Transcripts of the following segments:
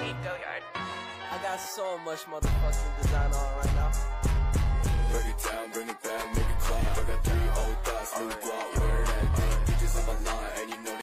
I got so much motherfucking design on right now. Break it down, bring it back, make it clap. I got 3 old thoughts, new guap, where that thing. Bitches on my line, and you know.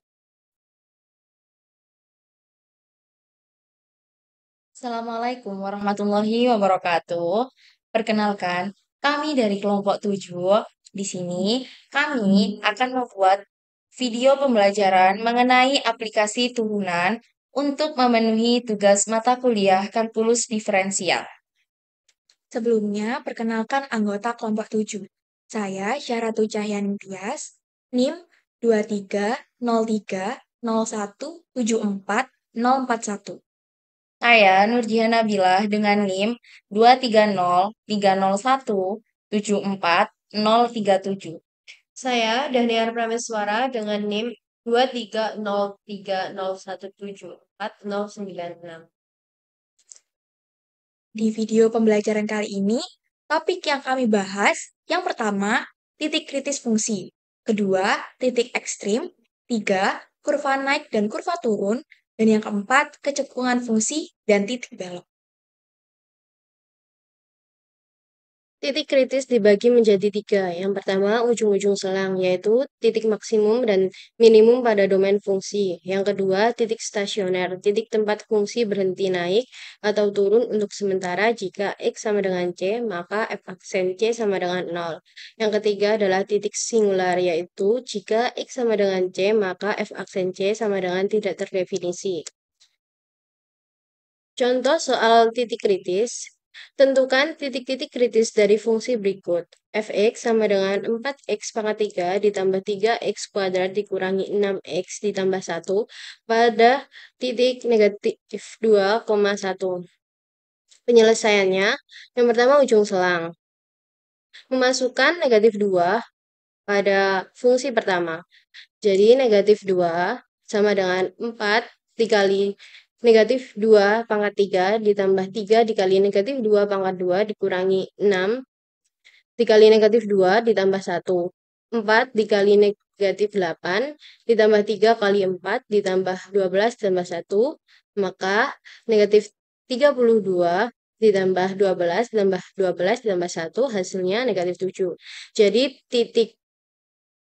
Assalamualaikum warahmatullahi wabarakatuh. Perkenalkan, kami dari kelompok 7. Di sini, kami akan membuat video pembelajaran mengenai aplikasi turunan untuk memenuhi tugas mata kuliah kalkulus diferensial. Sebelumnya, perkenalkan anggota kelompok 7. Saya Syaratul Cahyani Tias, NIM 2303017441. Saya Nurjihan Nabilah dengan NIM 23030174037. Saya Daniar Prameswara dengan NIM 23030174096. Di video pembelajaran kali ini, topik yang kami bahas, yang pertama, titik kritis fungsi. Kedua, titik ekstrim. 3, kurva naik dan kurva turun. Dan yang keempat, kecekungan fungsi dan titik belok. Titik kritis dibagi menjadi 3. Yang pertama, ujung-ujung selang, yaitu titik maksimum dan minimum pada domain fungsi. Yang kedua, titik stasioner, titik tempat fungsi berhenti naik atau turun untuk sementara jika X sama dengan C, maka F aksen C sama dengan 0. Yang ketiga adalah titik singular, yaitu jika X sama dengan C, maka F aksen C sama dengan tidak terdefinisi. Contoh soal titik kritis. Tentukan titik-titik kritis dari fungsi berikut. Fx sama dengan 4x pangkat 3 ditambah 3x kuadrat dikurangi 6x ditambah 1 pada titik negatif 2,1. Penyelesaiannya, yang pertama ujung selang. Memasukkan negatif 2 pada fungsi pertama. Jadi negatif 2 sama dengan 4 dikali negatif 2 pangkat 3 ditambah 3 dikali negatif 2 pangkat 2 dikurangi 6 dikali negatif 2 ditambah 1. 4 dikali negatif 8 ditambah 3 kali 4 ditambah 12 ditambah 1. Maka negatif 32 ditambah 12 ditambah 12 ditambah 1 hasilnya negatif 7. Jadi titik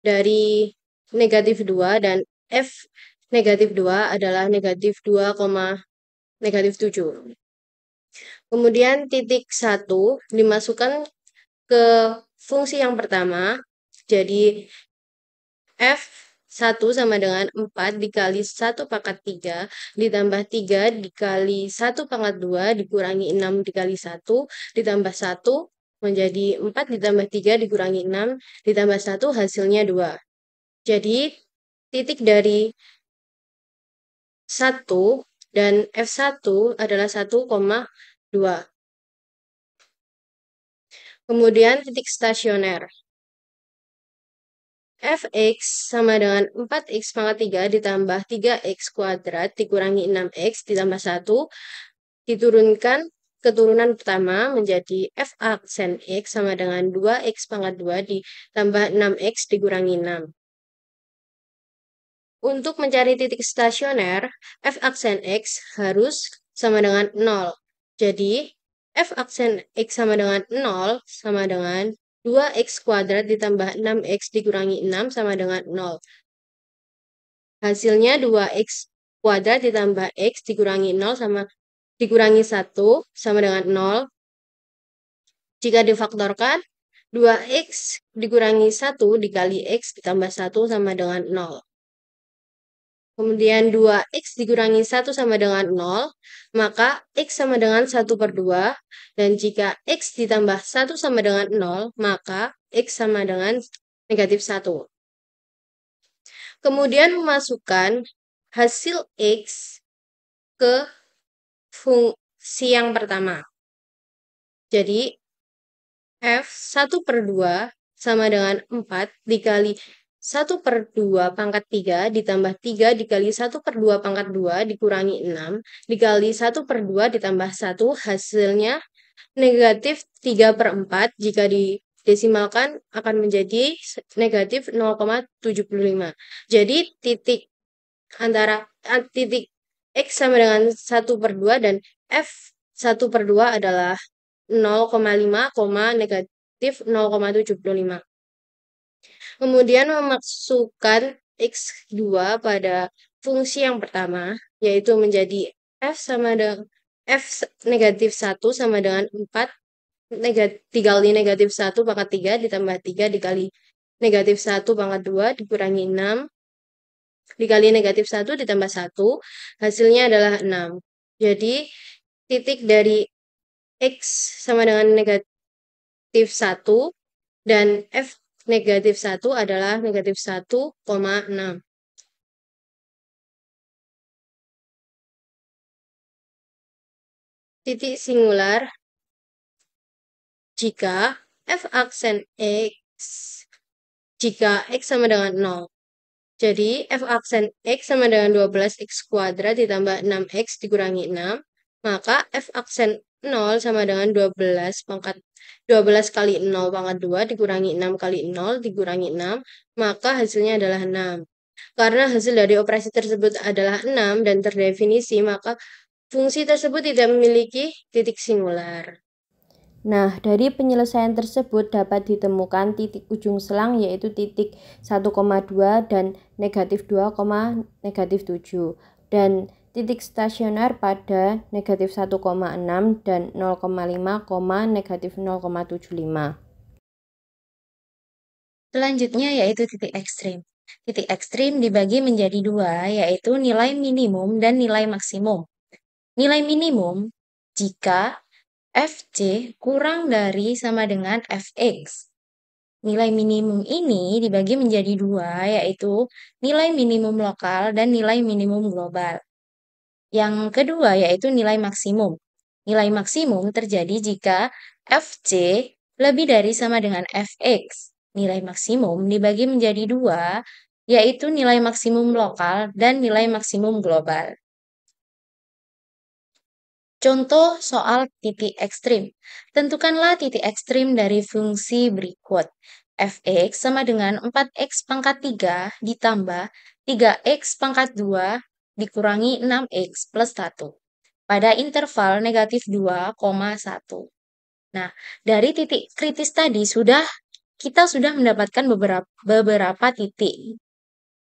dari negatif 2 dan F negatif 2 adalah negatif 2, negatif 7. Kemudian titik 1 dimasukkan ke fungsi yang pertama. Jadi F1 sama dengan 4 dikali 1 pangkat 3 ditambah 3 dikali 1 pangkat 2 dikurangi 6 dikali 1 ditambah 1 menjadi 4 ditambah 3 dikurangi 6 ditambah 1 hasilnya 2. Jadi titik dari 1 dan F1 adalah 1,2. Kemudian titik stasioner. Fx sama dengan 4x pangkat 3 ditambah 3x kuadrat dikurangi 6x ditambah 1 diturunkan keturunan pertama menjadi F aksen X sama dengan 2x pangkat 2 ditambah 6x dikurangi 6. Untuk mencari titik stasioner, F aksen X harus sama dengan 0. Jadi, F aksen X sama dengan 0 sama dengan 2x kuadrat ditambah 6x dikurangi 6 sama dengan 0. Hasilnya 2x kuadrat ditambah x dikurangi 0 sama dikurangi 1 sama dengan 0. Jika difaktorkan, 2x dikurangi 1 dikali x ditambah 1 sama dengan 0. Kemudian 2x dikurangi 1 sama dengan 0, maka x sama dengan 1/2. Dan jika x ditambah 1 sama dengan 0, maka x sama dengan negatif 1. Kemudian memasukkan hasil x ke fungsi yang pertama. Jadi, F1/2 sama dengan 4 dikali 1/2 pangkat 3 ditambah 3 dikali 1/2 pangkat 2 dikurangi 6 dikali 1/2 ditambah 1 hasilnya negatif 3/4. Jika didesimalkan akan menjadi negatif 0,75. Jadi titik X sama dengan 1/2 dan F 1/2 adalah 0,5, negatif 0,75. Kemudian memasukkan X2 pada fungsi yang pertama, yaitu menjadi F negatif 1 sama dengan 4 dikali negatif 1 pangkat 3 ditambah 3 dikali negatif 1 pangkat 2 dikurangi 6 dikali negatif 1 ditambah 1, hasilnya adalah 6. Jadi, titik dari X sama dengan negatif 1 dan F negatif 1 adalah negatif 1,6. Titik singular jika F aksen jika X sama dengan 0. Jadi, F aksen X sama dengan 12X kuadrat ditambah 6X dikurangi 6, maka F aksen 0 sama dengan 12 kali 0 pangkat 2 dikurangi 6 kali 0 dikurangi 6, maka hasilnya adalah 6. Karena hasil dari operasi tersebut adalah 6 dan terdefinisi, maka fungsi tersebut tidak memiliki titik singular. Nah, dari penyelesaian tersebut dapat ditemukan titik ujung selang yaitu titik 1,2 dan negatif 2, negatif 7 dan titik stasioner pada negatif 1,6 dan 0,5, negatif 0,75. Selanjutnya yaitu titik ekstrim. Titik ekstrim dibagi menjadi dua, yaitu nilai minimum dan nilai maksimum. Nilai minimum jika Fc kurang dari sama dengan Fx. Nilai minimum ini dibagi menjadi dua, yaitu nilai minimum lokal dan nilai minimum global. Yang kedua yaitu nilai maksimum. Nilai maksimum terjadi jika Fc lebih dari sama dengan Fx. Nilai maksimum dibagi menjadi dua, yaitu nilai maksimum lokal dan nilai maksimum global. Contoh soal titik ekstrim. Tentukanlah titik ekstrim dari fungsi berikut. Fx sama dengan 4x pangkat 3 ditambah 3x pangkat 2 dikurangi 6x plus 1 pada interval negatif 2,1. Nah, dari titik kritis tadi kita sudah mendapatkan beberapa titik.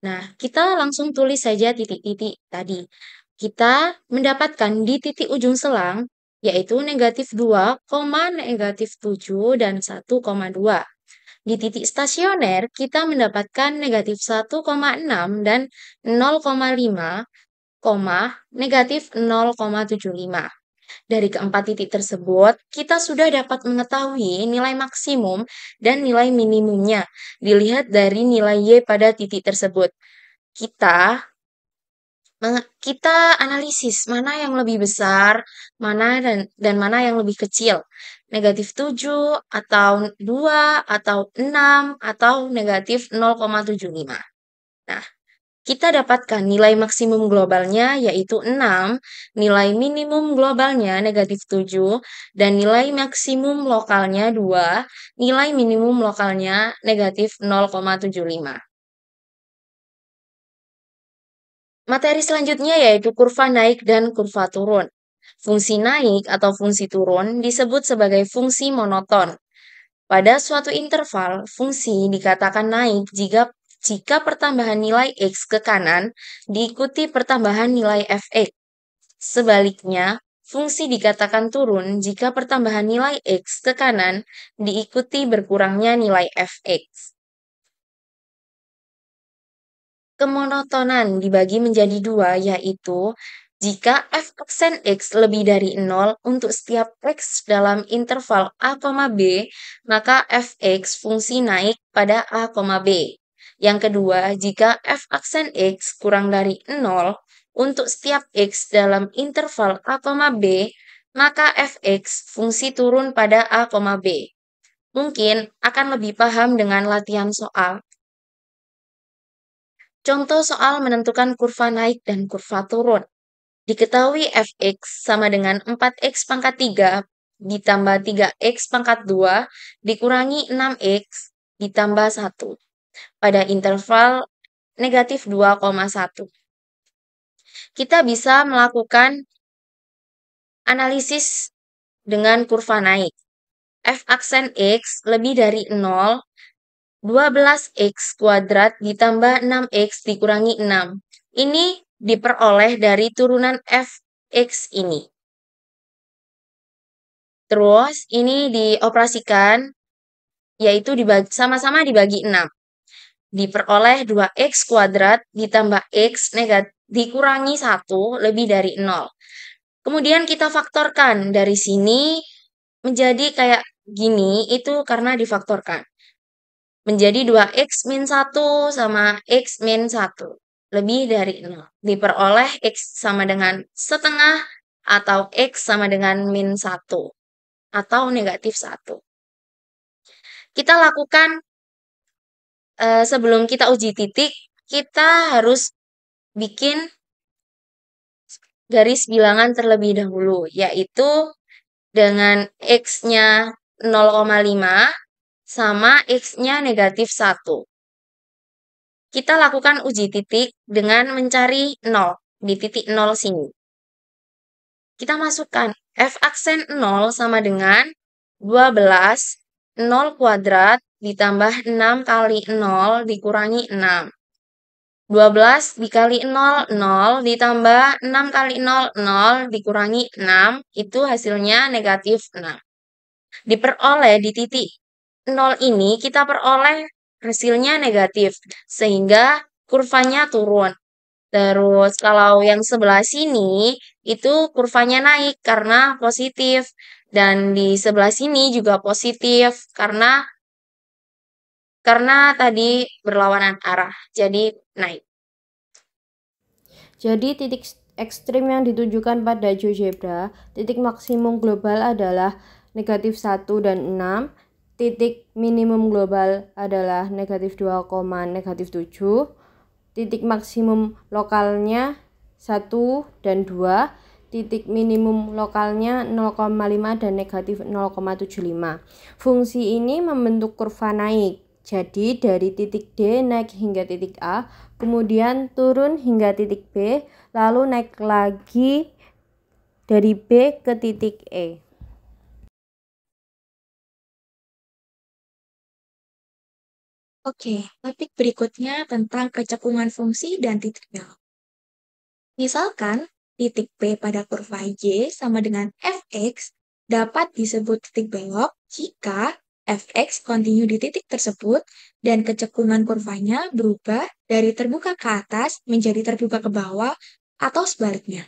Nah, kita langsung tulis saja titik-titik tadi. Kita mendapatkan di titik ujung selang, yaitu negatif 2, negatif 7, dan 1,2. Di titik stasioner, kita mendapatkan negatif 1,6 dan 0,5, negatif 0,75. Dari keempat titik tersebut, kita sudah dapat mengetahui nilai maksimum dan nilai minimumnya. Dilihat dari nilai Y pada titik tersebut. Kita analisis mana yang lebih besar, dan mana yang lebih kecil. Negatif 7, atau 2, atau 6, atau negatif 0,75. Nah, kita dapatkan nilai maksimum globalnya yaitu 6, nilai minimum globalnya negatif 7, dan nilai maksimum lokalnya 2, nilai minimum lokalnya negatif 0,75. Materi selanjutnya yaitu kurva naik dan kurva turun. Fungsi naik atau fungsi turun disebut sebagai fungsi monoton. Pada suatu interval, fungsi dikatakan naik jika pertambahan nilai x ke kanan diikuti pertambahan nilai fx. Sebaliknya, fungsi dikatakan turun jika pertambahan nilai x ke kanan diikuti berkurangnya nilai fx. Kemonotonan dibagi menjadi dua, yaitu jika f aksen x lebih dari 0 untuk setiap x dalam interval a, b, maka fx fungsi naik pada a, b. Yang kedua, jika f aksen x kurang dari 0 untuk setiap x dalam interval a, b, maka fx fungsi turun pada a, b. Mungkin akan lebih paham dengan latihan soal. Contoh soal menentukan kurva naik dan kurva turun. Diketahui fx sama dengan 4x pangkat 3 ditambah 3x pangkat 2 dikurangi 6x ditambah 1 pada interval negatif 2,1. kita bisa melakukan analisis dengan kurva naik. F aksen X lebih dari 0, 12x kuadrat ditambah 6x dikurangi 6. Ini diperoleh dari turunan Fx ini. Terus ini dioperasikan, yaitu sama-sama dibagi 6. Diperoleh 2x kuadrat ditambah x dikurangi 1 lebih dari 0. Kemudian kita faktorkan dari sini menjadi kayak gini, itu karena difaktorkan. Menjadi 2x min 1 sama x min 1 lebih dari 0. Diperoleh x sama dengan setengah atau x sama dengan min 1 atau negatif 1. Kita lakukan sebelum kita uji titik, kita harus bikin garis bilangan terlebih dahulu, yaitu dengan x-nya 0,5 sama x-nya negatif 1. Kita lakukan uji titik dengan mencari 0 di titik 0 sini. Kita masukkan F aksen 0 sama dengan 12, 0 kuadrat ditambah 6 kali 0 dikurangi 6. 12 dikali 0, 0 ditambah 6 kali 0, 0 dikurangi 6, itu hasilnya negatif 6. Diperoleh di titik 0 ini, kita peroleh hasilnya negatif, sehingga kurvanya turun. Terus kalau yang sebelah sini, itu kurvanya naik karena positif. Dan di sebelah sini juga positif karena tadi berlawanan arah, jadi naik. Jadi titik ekstrim yang ditujukan pada GeoGebra, titik maksimum global adalah negatif 1 dan 6, titik minimum global adalah negatif 2, negatif 7, titik maksimum lokalnya 1 dan 2, titik minimum lokalnya 0,5 dan negatif 0,75. Fungsi ini membentuk kurva naik. Jadi dari titik D naik hingga titik A, kemudian turun hingga titik B, lalu naik lagi dari B ke titik E. Oke, topik berikutnya tentang kecekungan fungsi dan titik belok. Misalkan, titik P pada kurva Y sama dengan Fx dapat disebut titik belok jika Fx kontinu di titik tersebut dan kecekungan kurvanya berubah dari terbuka ke atas menjadi terbuka ke bawah atau sebaliknya.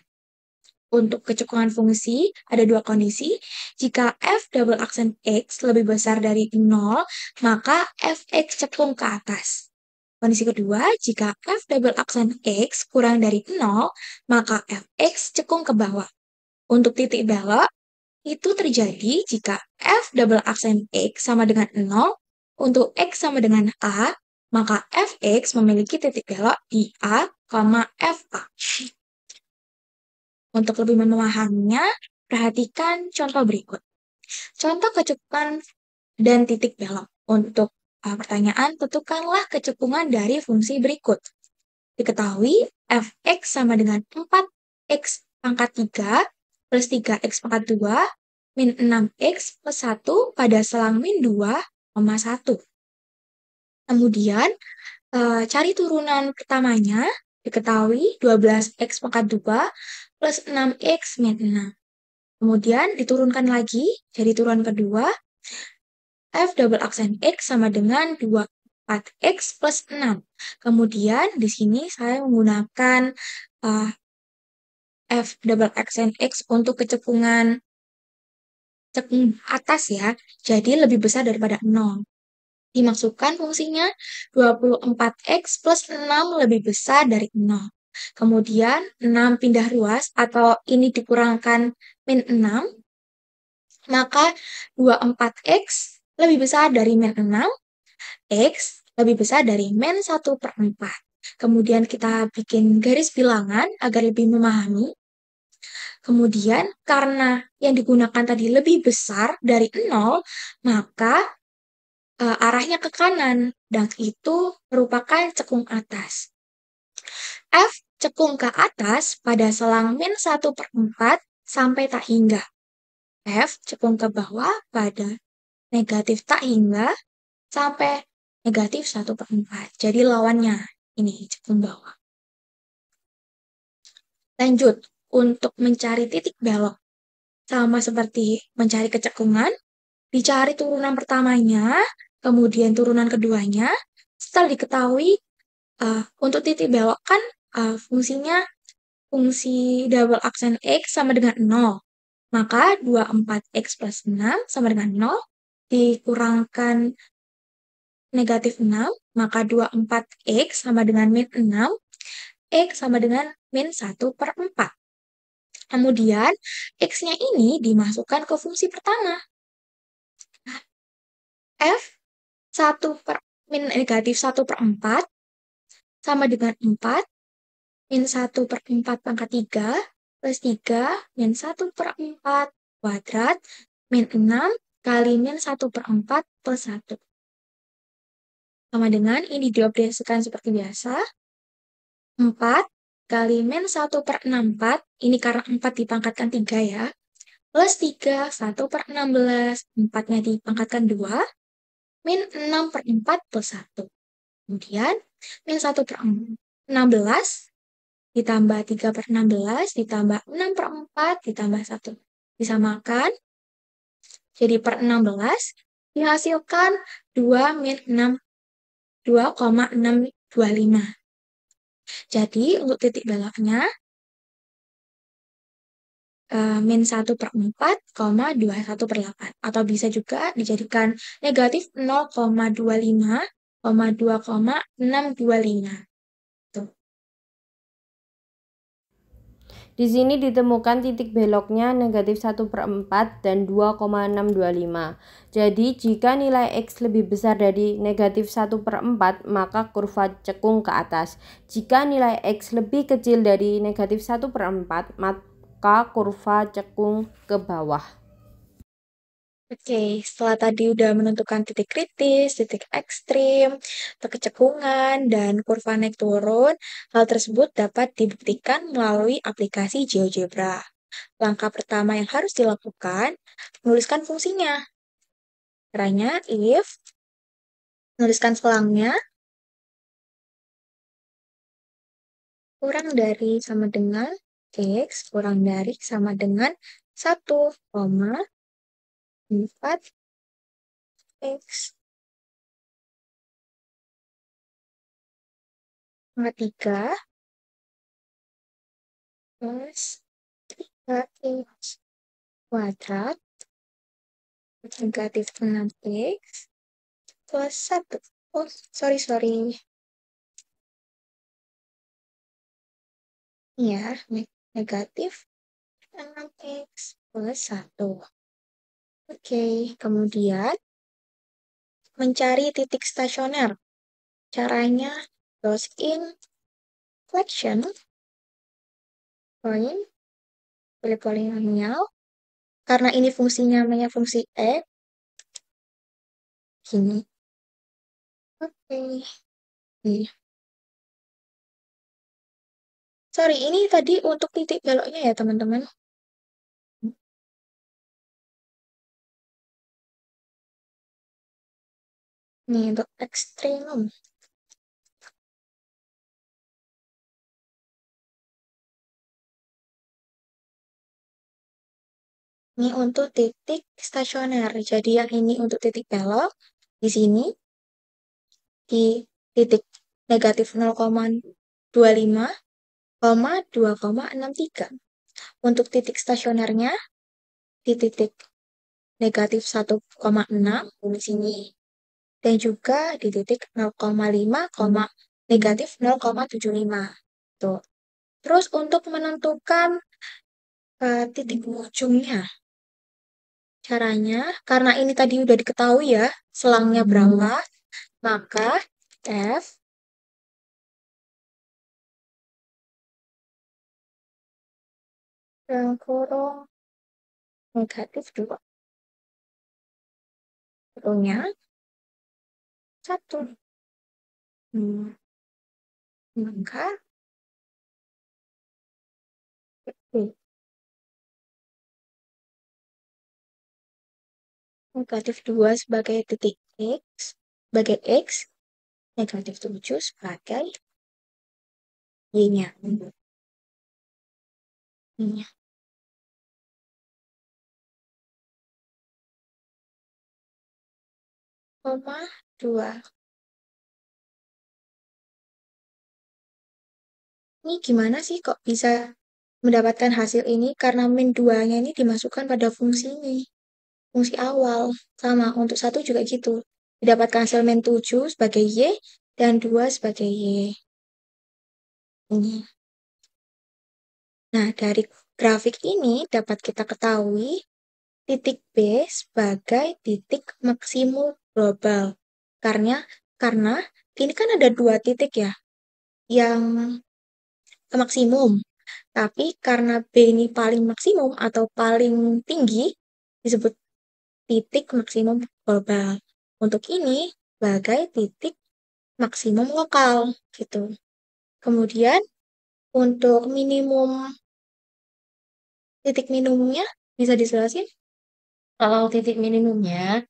Untuk kecekungan fungsi, ada dua kondisi. Jika f double aksen x lebih besar dari 0, maka fx cekung ke atas. Kondisi kedua, jika f double aksen x kurang dari 0, maka fx cekung ke bawah. Untuk titik belok, itu terjadi jika f double aksen x sama dengan 0, untuk x sama dengan a, maka fx memiliki titik belok di a, fa. Untuk lebih memahaminya, perhatikan contoh berikut. Contoh kecekungan dan titik belok. Untuk pertanyaan, tentukanlah kecekungan dari fungsi berikut. Diketahui fx sama dengan 4x pangkat 3 plus 3x pangkat 2 min 6x plus 1 pada selang min 2,1. Kemudian, cari turunan pertamanya. Diketahui 12x pangkat 2 plus 6x min 6. Kemudian diturunkan lagi, jadi turunan kedua, f double aksen x sama dengan 24x plus 6. Kemudian di sini saya menggunakan f double aksen x untuk kecekungan atas ya, jadi lebih besar daripada 0. Dimaksudkan fungsinya 24x plus 6 lebih besar dari 0. Kemudian 6 pindah ruas atau ini dikurangkan min 6, maka 24x lebih besar dari min 6, x lebih besar dari min 1/4. Kemudian kita bikin garis bilangan agar lebih memahami. Kemudian karena yang digunakan tadi lebih besar dari 0, maka arahnya ke kanan, dan itu merupakan cekung atas. F cekung ke atas pada selang min 1/4 sampai tak hingga. F cekung ke bawah pada negatif tak hingga sampai negatif 1/4. Jadi lawannya ini cekung bawah. Lanjut, untuk mencari titik belok. Sama seperti mencari kecekungan, dicari turunan pertamanya, kemudian turunan keduanya. Setelah diketahui, untuk titik belok kan fungsinya fungsi double aksen X sama dengan 0. Maka 24X plus 6 sama dengan 0. Dikurangkan negatif 6, maka 24X sama dengan min 6. X sama dengan min 1/4. Kemudian, X-nya ini dimasukkan ke fungsi pertama. F min negatif 1/4 sama dengan 4 min 1/4 pangkat 3 plus 3 min 1/4 kuadrat min 6 kali min 1/4 plus 1. Sama dengan ini dioperasikan seperti biasa. 4 kali min 1/64, ini karena 4 dipangkatkan 3 ya, plus 3, 1/16, 4-nya dipangkatkan 2, min 6/4 plus 1. Kemudian, min 1/16 ditambah 3/16 ditambah 6/4 ditambah 1. Disamakan, jadi per 16, dihasilkan 2,625. Jadi, untuk titik beloknya, min 1/4, 2/1/8. Atau bisa juga dijadikan negatif 0,25, 2,625. Tuh. Di sini ditemukan titik beloknya negatif 1/4 dan 2,625. Jadi jika nilai X lebih besar dari negatif 1/4, maka kurva cekung ke atas. Jika nilai X lebih kecil dari negatif 1/4, maka kurva cekung ke bawah. Oke, setelah tadi udah menentukan titik kritis, titik ekstrim, kecekungan, dan kurva naik turun, hal tersebut dapat dibuktikan melalui aplikasi GeoGebra. Langkah pertama yang harus dilakukan, menuliskan fungsinya. Caranya, if, menuliskan selangnya, kurang dari sama dengan X, kurang dari sama dengan 1,4X. 3 plus 3X kuadrat negatif 6X plus 1. Oh, sorry. Ya, negatif 6X plus 1. Oke, kemudian mencari titik stasioner. Caranya, close in flexion point, pilih polinomial. Karena ini fungsinya namanya fungsi X. Gini. Oke. Nih. Sorry, ini tadi untuk titik beloknya ya, teman-teman. Nih, untuk ekstremum. Ini untuk titik stasioner. Jadi yang ini untuk titik belok. Di sini, di titik negatif 0,25, 2,63. Untuk titik stasionernya, di titik negatif 1,6 di sini. Dan juga di titik 0,5, negatif 0,75. Tuh. Terus untuk menentukan titik ujungnya, caranya, karena ini tadi udah diketahui ya, selangnya berapa, maka F kurung negatif 2. Kurungnya 1. Maka Negatif 2 sebagai titik X, sebagai X, negatif 7 sebagai Y-nya. Y-nya. Koma 2. Ini gimana sih kok bisa mendapatkan hasil ini? Karena min 2-nya ini dimasukkan pada fungsi ini. Fungsi awal. Sama, untuk 1 juga gitu. Didapatkan hasil min 7 sebagai Y dan 2 sebagai Y. Ini. Nah, dari grafik ini dapat kita ketahui titik B sebagai titik maksimum global. Karena ini kan ada 2 titik ya, yang maksimum. Tapi karena B ini paling maksimum atau paling tinggi, disebut titik maksimum global. Untuk ini sebagai titik maksimum lokal, gitu. Kemudian, untuk titik minimumnya, bisa dijelasin? Kalau titik minimumnya,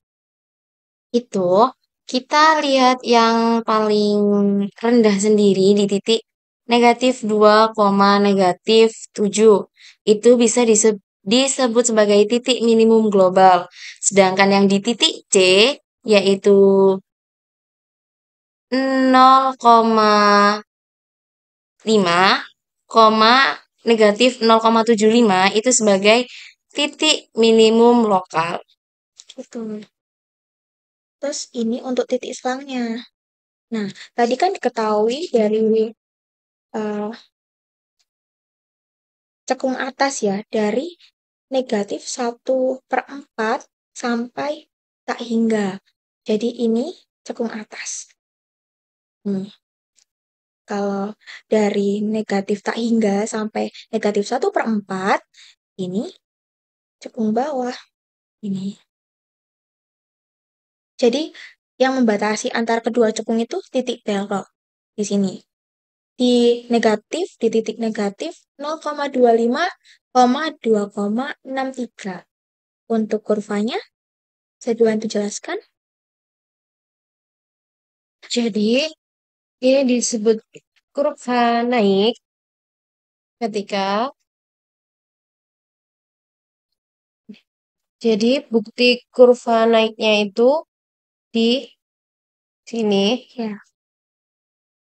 itu kita lihat yang paling rendah sendiri di titik negatif 2, negatif 7. Itu bisa disebut sebagai titik minimum global. Sedangkan yang di titik C, yaitu 0,5, negatif 0,75 itu sebagai titik minimum lokal. Gitu. Terus ini untuk titik selangnya. Nah, tadi kan diketahui dari cekung atas ya, dari negatif 1/4 sampai tak hingga. Jadi ini cekung atas. Kalau dari negatif tak hingga sampai negatif 1/4, ini cekung bawah. Ini. Jadi, yang membatasi antara kedua cekung itu titik belok di sini. Di titik negatif 0,25, 2,63. Untuk kurvanya, saya dibantu jelaskan. Jadi, ini disebut kurva naik ketika jadi bukti kurva naiknya itu di sini Ya.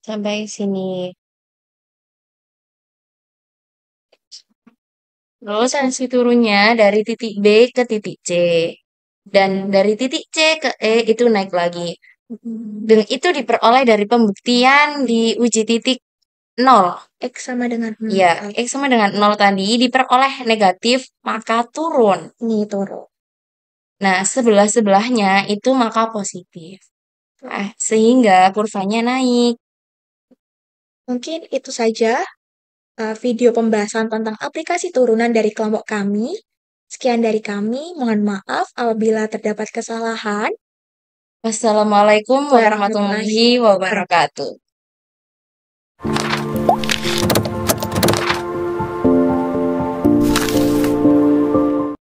sampai sini. Terus tensi turunnya dari titik B ke titik C. Dan dari titik C ke E itu naik lagi. Dan itu diperoleh dari pembuktian di uji titik 0. X sama dengan 0. Ya, X sama dengan 0 tadi diperoleh negatif, maka turun. Ini turun. Nah, sebelah-sebelahnya itu maka positif. Nah, sehingga kurvanya naik. Mungkin itu saja video pembahasan tentang aplikasi turunan dari kelompok kami. Sekian dari kami, mohon maaf apabila terdapat kesalahan. Wassalamualaikum warahmatullahi wabarakatuh.